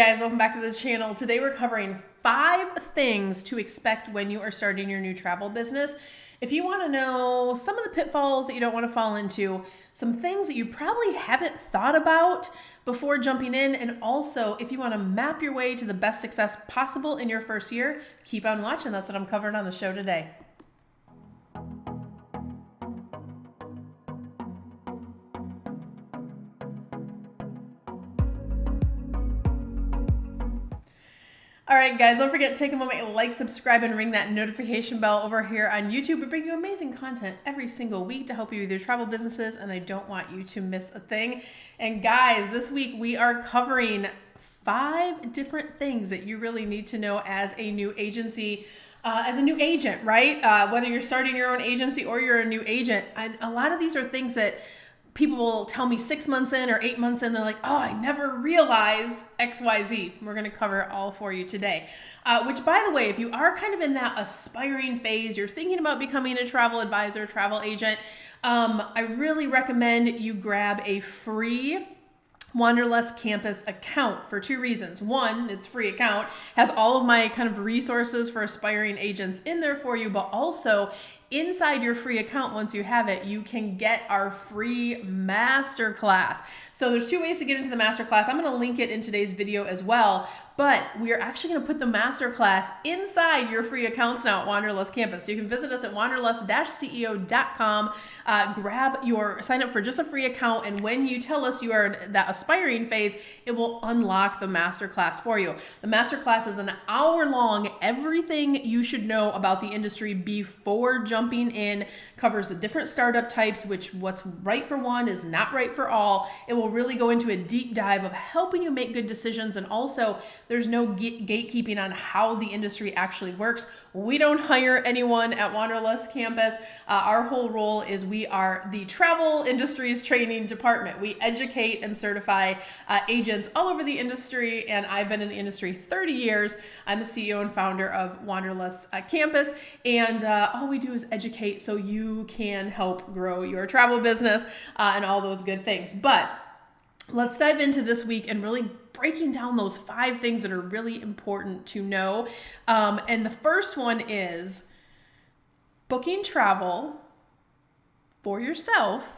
Guys, welcome back to the channel. Today we're covering 5 things to expect when you are starting your new travel business. If you want to know some of the pitfalls that you don't want to fall into, some things that you probably haven't thought about before jumping in, and also if you want to map your way to the best success possible in your first year, keep on watching. That's what I'm covering on the show today. All right, guys, don't forget to take a moment to like, subscribe, and ring that notification bell over here on YouTube. We bring you amazing content every single week to help you with your travel businesses, and I don't want you to miss a thing. And guys, this week we are covering 5 different things that you really need to know as a new agency, as a new agent, right? Whether you're starting your own agency or you're a new agent. And a lot of these are things that people will tell me 6 months in or 8 months in, they're like, oh, I never realized XYZ. We're going to cover it all for you today. Which, by the way, if you are kind of in that aspiring phase, you're thinking about becoming a travel advisor, travel agent, I really recommend you grab a free Wanderlust Campus account for 2 reasons. One, it's a free account, has all of my kind of resources for aspiring agents in there for you, but also inside your free account, once you have it, you can get our free masterclass. So there's 2 ways to get into the masterclass. I'm going to link it in today's video as well, but we are actually going to put the masterclass inside your free accounts now at Wanderlust Campus. So you can visit us at wanderlust-ceo.com, sign up for just a free account, and when you tell us you are in that aspiring phase, it will unlock the masterclass for you. The masterclass is an hour long, everything you should know about the industry before jumping in, covers the different startup types, what's right for one is not right for all. It will really go into a deep dive of helping you make good decisions, and also there's no gatekeeping on how the industry actually works. We don't hire anyone at Wanderlust Campus. Our whole role is we are the travel industry's training department. We educate and certify agents all over the industry, and I've been in the industry 30 years. I'm the CEO and founder of Wanderlust Campus, and all we do is educate so you can help grow your travel business and all those good things. But let's dive into this week and really breaking down those 5 things that are really important to know. And the first one is booking travel for yourself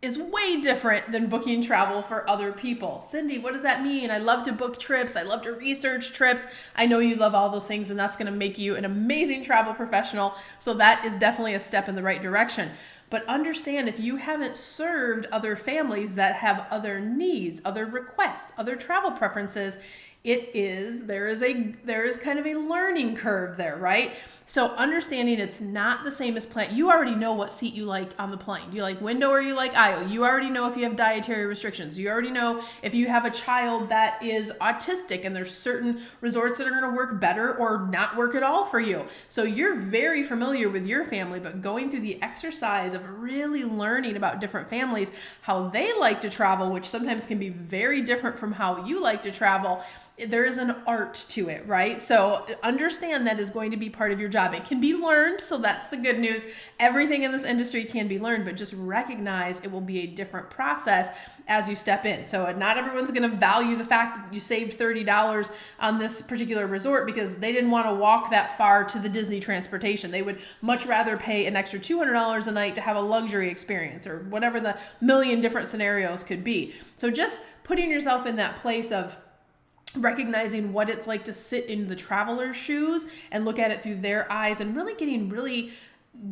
is way different than booking travel for other people. Cyndi, what does that mean? I love to book trips. I love to research trips. I know you love all those things, and that's going to make you an amazing travel professional. So that is definitely a step in the right direction. But understand, if you haven't served other families that have other needs, other requests, other travel preferences, there is kind of a learning curve there, right? So understanding it's not the same as plane. You already know what seat you like on the plane. Do you like window or you like aisle? You already know if you have dietary restrictions. You already know if you have a child that is autistic, and there's certain resorts that are going to work better or not work at all for you. So you're very familiar with your family, but going through the exercise of really learning about different families, how they like to travel, which sometimes can be very different from how you like to travel, there is an art to it, right? So understand that is going to be part of your job. It can be learned, so that's the good news. Everything in this industry can be learned, but just recognize it will be a different process as you step in. So not everyone's going to value the fact that you saved $30 on this particular resort because they didn't want to walk that far to the Disney transportation. They would much rather pay an extra $200 a night to have a luxury experience, or whatever the million different scenarios could be. So just putting yourself in that place of recognizing what it's like to sit in the traveler's shoes and look at it through their eyes, and really getting really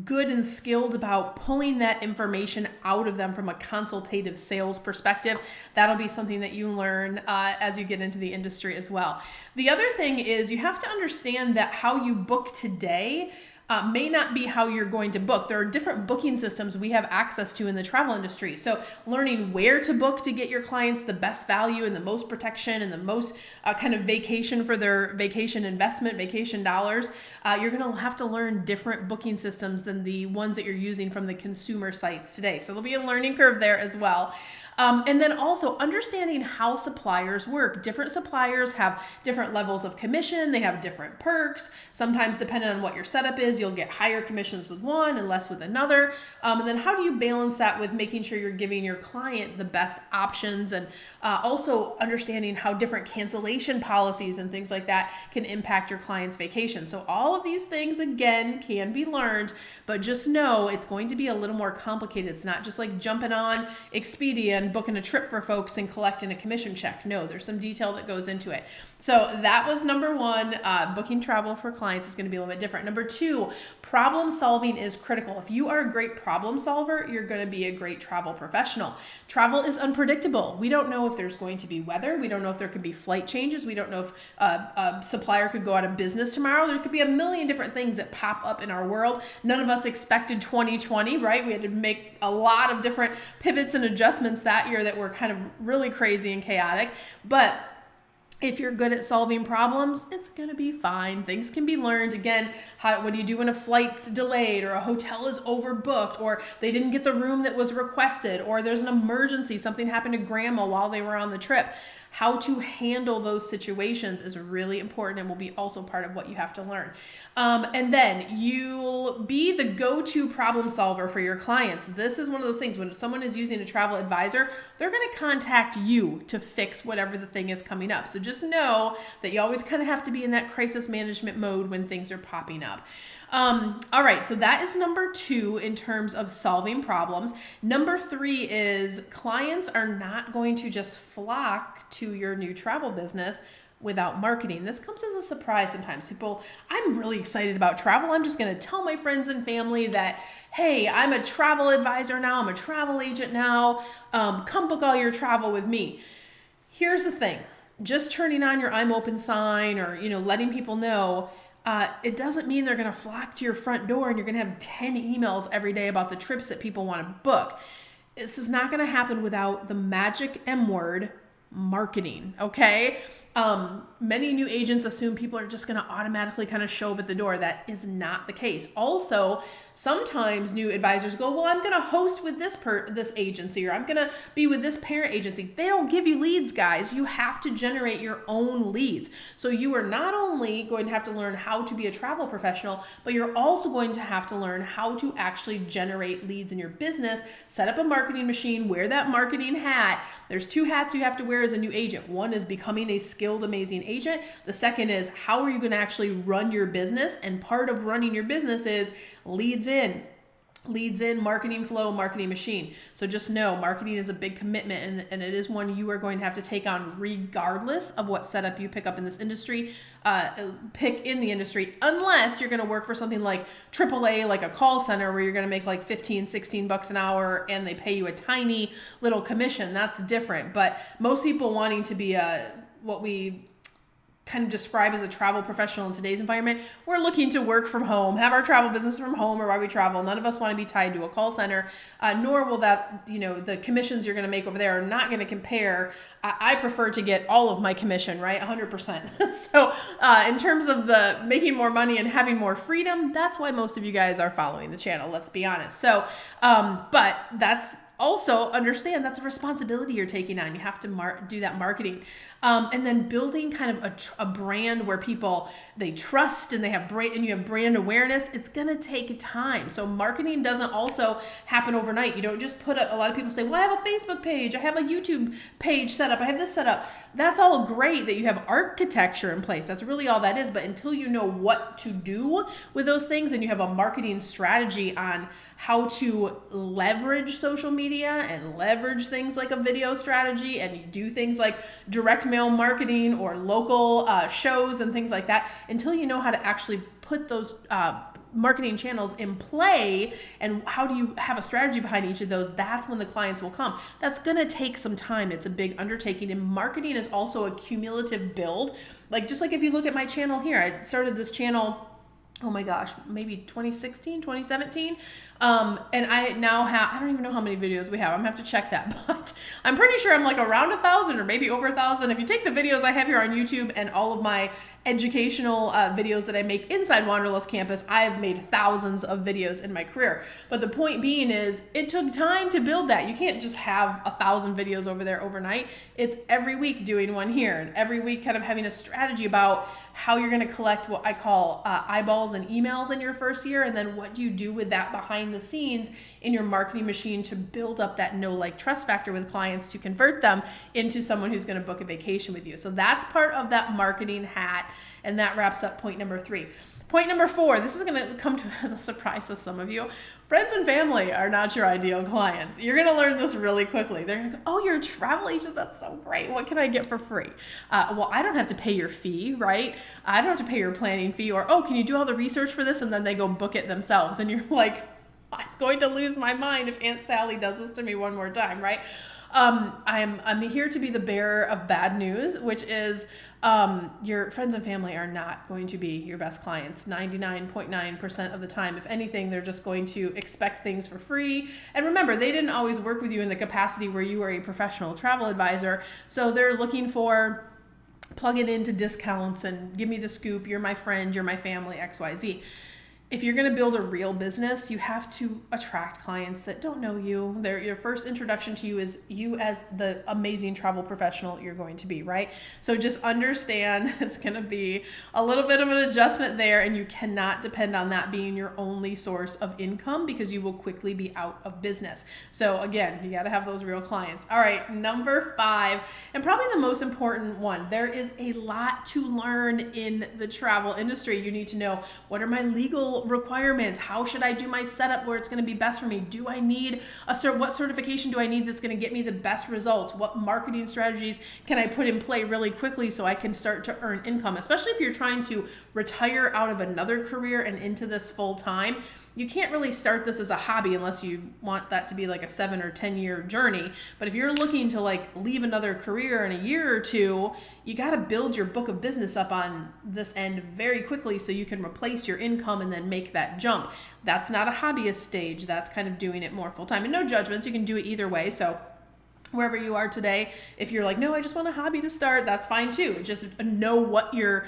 good and skilled about pulling that information out of them from a consultative sales perspective. That'll be something that you learn as you get into the industry as well. The other thing is you have to understand that how you book today may not be how you're going to book. There are different booking systems we have access to in the travel industry. So learning where to book to get your clients the best value and the most protection and the most kind of vacation for their vacation investment, vacation dollars, you're going to have to learn different booking systems than the ones that you're using from the consumer sites today. So there'll be a learning curve there as well. And then also understanding how suppliers work. Different suppliers have different levels of commission. They have different perks. Sometimes depending on what your setup is, you'll get higher commissions with one and less with another. And then how do you balance that with making sure you're giving your client the best options, and also understanding how different cancellation policies and things like that can impact your client's vacation. So all of these things, again, can be learned, but just know it's going to be a little more complicated. It's not just like jumping on Expedia and booking a trip for folks and collecting a commission check. No, there's some detail that goes into it. So that was number one. Booking travel for clients is going to be a little bit different. Number two, problem solving is critical. If you are a great problem solver, you're going to be a great travel professional. Travel is unpredictable. We don't know if there's going to be weather. We don't know if there could be flight changes. We don't know if a supplier could go out of business tomorrow. There could be a million different things that pop up in our world. None of us expected 2020, right? We had to make a lot of different pivots and adjustments that year that were kind of really crazy and chaotic. But if you're good at solving problems, it's going to be fine. Things can be learned. Again, what do you do when a flight's delayed, or a hotel is overbooked, or they didn't get the room that was requested, or there's an emergency, something happened to grandma while they were on the trip? How to handle those situations is really important and will be also part of what you have to learn. And then you'll be the go-to problem solver for your clients. This is one of those things when someone is using a travel advisor, they're going to contact you to fix whatever the thing is coming up. So just know that you always kind of have to be in that crisis management mode when things are popping up. All right, so that is number two in terms of solving problems. Number three is clients are not going to just flock to your new travel business without marketing. This comes as a surprise sometimes. People, I'm really excited about travel. I'm just going to tell my friends and family that, hey, I'm a travel advisor now. I'm a travel agent now. Come book all your travel with me. Here's the thing. Just turning on your I'm open sign, or, letting people know, it doesn't mean they're going to flock to your front door and you're going to have 10 emails every day about the trips that people want to book. This is not going to happen without the magic M word, marketing. Okay. Many new agents assume people are just going to automatically kind of show up at the door. That is not the case. Also, sometimes new advisors go, well, I'm going to host with this agency, or I'm going to be with this parent agency. They don't give you leads, guys. You have to generate your own leads. So you are not only going to have to learn how to be a travel professional, but you're also going to have to learn how to actually generate leads in your business, set up a marketing machine, wear that marketing hat. There's two hats you have to wear as a new agent. One is becoming a skilled, amazing agent. The second is, how are you going to actually run your business? And part of running your business is leads in, marketing flow, marketing machine. So just know marketing is a big commitment, and it is one you are going to have to take on regardless of what setup you pick in the industry, unless you're going to work for something like AAA, like a call center where you're going to make like 15, 16 bucks an hour and they pay you a tiny little commission. That's different. But most people wanting to be what we kind of describe as a travel professional in today's environment, we're looking to work from home, have our travel business from home or while we travel. None of us want to be tied to a call center, nor will that, the commissions you're going to make over there are not going to compare. I prefer to get all of my commission, right? 100%. So in terms of the making more money and having more freedom, that's why most of you guys are following the channel, let's be honest. So, but that's also understand that's a responsibility you're taking on. You have to do that marketing. And then building kind of a brand where people, they trust and they have and you have brand awareness. It's going to take time. So marketing doesn't also happen overnight. You don't just put up, a lot of people say, well, I have a Facebook page. I have a YouTube page set up. I have this set up. That's all great that you have architecture in place. That's really all that is. But until you know what to do with those things and you have a marketing strategy on how to leverage social media and leverage things like a video strategy, and you do things like direct mail marketing or local shows and things like that, until you know how to actually put those marketing channels in play and how do you have a strategy behind each of those, that's when the clients will come. That's going to take some time. It's a big undertaking, and marketing is also a cumulative build. Just like if you look at my channel here, I started this channel oh my gosh, maybe 2016, 2017. And I now have, I don't even know how many videos we have. I'm gonna have to check that, but I'm pretty sure I'm like around 1,000 or maybe over 1,000. If you take the videos I have here on YouTube and all of my educational videos that I make inside Wanderlust Campus, I have made thousands of videos in my career. But the point being is it took time to build that. You can't just have 1,000 videos over there overnight. It's every week doing one here, and every week kind of having a strategy about how you're going to collect what I call eyeballs and emails in your first year, and then what do you do with that behind the scenes in your marketing machine to build up that know, like, trust factor with clients to convert them into someone who's going to book a vacation with you. So that's part of that marketing hat, and that wraps up point number 3. Point number 4, this is going to come to as a surprise to some of you. Friends and family are not your ideal clients. You're going to learn this really quickly. They're going to go, oh, you're a travel agent? That's so great. What can I get for free? Well, I don't have to pay your fee, right? I don't have to pay your planning fee. Or, oh, can you do all the research for this? And then they go book it themselves. And you're like, I'm going to lose my mind if Aunt Sally does this to me one more time, right? I'm here to be the bearer of bad news, which is your friends and family are not going to be your best clients 99.9% of the time. If anything, they're just going to expect things for free. And remember, they didn't always work with you in the capacity where you are a professional travel advisor. So they're looking for plug it into discounts and give me the scoop. You're my friend, you're my family, XYZ. If you're going to build a real business, you have to attract clients that don't know you. Your first introduction to you is you as the amazing travel professional you're going to be, right? So just understand it's going to be a little bit of an adjustment there, and you cannot depend on that being your only source of income because you will quickly be out of business. So again, you got to have those real clients. All right, number 5, and probably the most important one. There is a lot to learn in the travel industry. You need to know, what are my legal requirements? How should I do my setup where it's going to be best for me? Do I need what certification do I need that's going to get me the best results? What marketing strategies can I put in play really quickly so I can start to earn income? Especially if you're trying to retire out of another career and into this full time. You can't really start this as a hobby unless you want that to be like a 7 or 10 year journey. But if you're looking to like leave another career in a year or two, you got to build your book of business up on this end very quickly so you can replace your income and then make that jump. That's not a hobbyist stage. That's kind of doing it more full time. And no judgments, you can do it either way. So wherever you are today, if you're like, no, I just want a hobby to start, that's fine too. Just know what your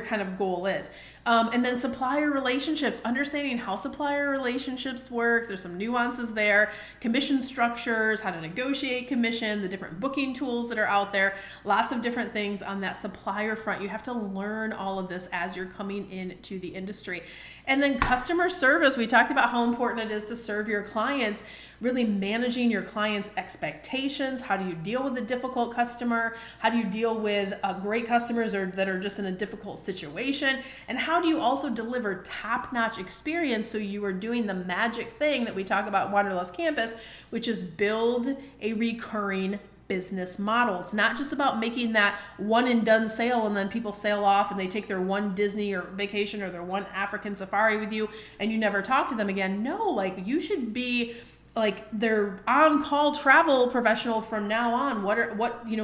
kind of goal is. And then supplier relationships, understanding how supplier relationships work. There's some nuances there. Commission structures, how to negotiate commission, the different booking tools that are out there. Lots of different things on that supplier front. You have to learn all of this as you're coming into the industry. And then customer service. We talked about how important it is to serve your clients, really managing your clients' expectations. How do you deal with a difficult customer? How do you deal with great customers that are just in a difficult situation? And how do you also deliver top-notch experience so you are doing the magic thing that we talk about at Wanderlust Campus, which is build a recurring business model. It's not just about making that one and done sale and then people sail off and they take their one Disney or vacation or their one African safari with you and you never talk to them again. No, like you should be like their on-call travel professional from now on.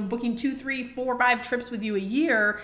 Booking 2, 3, 4, 5 trips with you a year,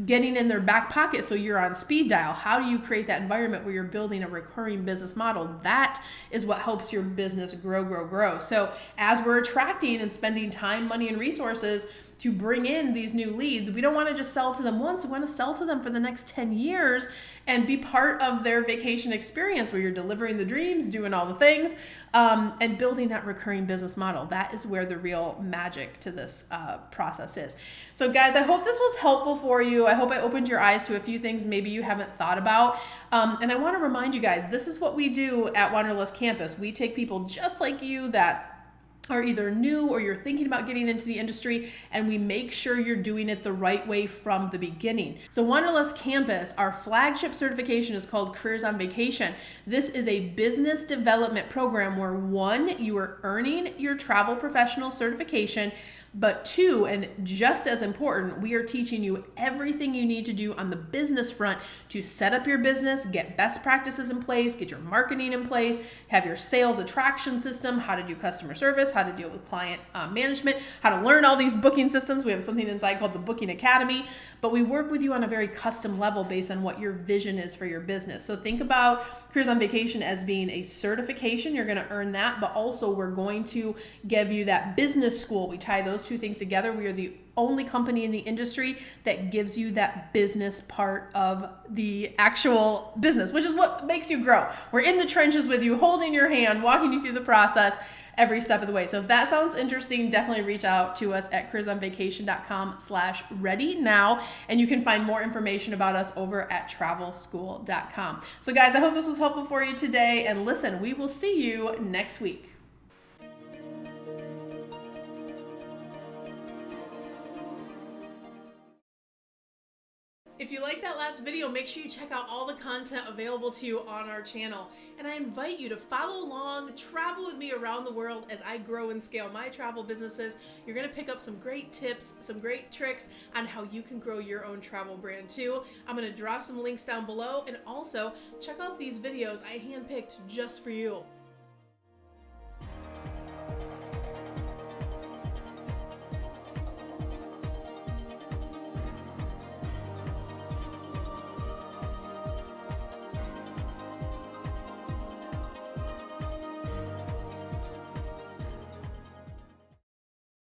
getting in their back pocket so you're on speed dial. How do you create that environment where you're building a recurring business model? That is what helps your business grow. So as we're attracting and spending time, money, and resources to bring in these new leads, we don't want to just sell to them once. We want to sell to them for the next 10 years and be part of their vacation experience where you're delivering the dreams, doing all the things, and building that recurring business model. That is where the real magic to this process is. So guys, I hope this was helpful for you. I hope I opened your eyes to a few things maybe you haven't thought about. And I want to remind you guys, this is what we do at Wanderlust Campus. We take people just like you that are either new or you're thinking about getting into the industry, and we make sure you're doing it the right way from the beginning. So Wanderlust Campus, our flagship certification is called Careers on Vacation. This is a business development program where, one, you are earning your travel professional certification But two, and just as important, we are teaching you everything you need to do on the business front to set up your business, get best practices in place, get your marketing in place, have your sales attraction system, how to do customer service, how to deal with client management, how to learn all these booking systems. We have something inside called the Booking Academy, but we work with you on a very custom level based on what your vision is for your business. So think about Careers on Vacation as being a certification. You're going to earn that, but also we're going to give you that business school. We tie those two things together. We are the only company in the industry that gives you that business part of the actual business, which is what makes you grow. We're in the trenches with you, holding your hand, walking you through the process every step of the way. So if that sounds interesting, definitely reach out to us at careersonvacation.com/ready now, and you can find more information about us over at travelschool.com. So guys, I hope this was helpful for you today, and listen, we will see you next week. If you like that last video, make sure you check out all the content available to you on our channel. And I invite you to follow along, travel with me around the world as I grow and scale my travel businesses. You're gonna pick up some great tips, some great tricks on how you can grow your own travel brand too. I'm gonna drop some links down below, and also check out these videos I handpicked just for you.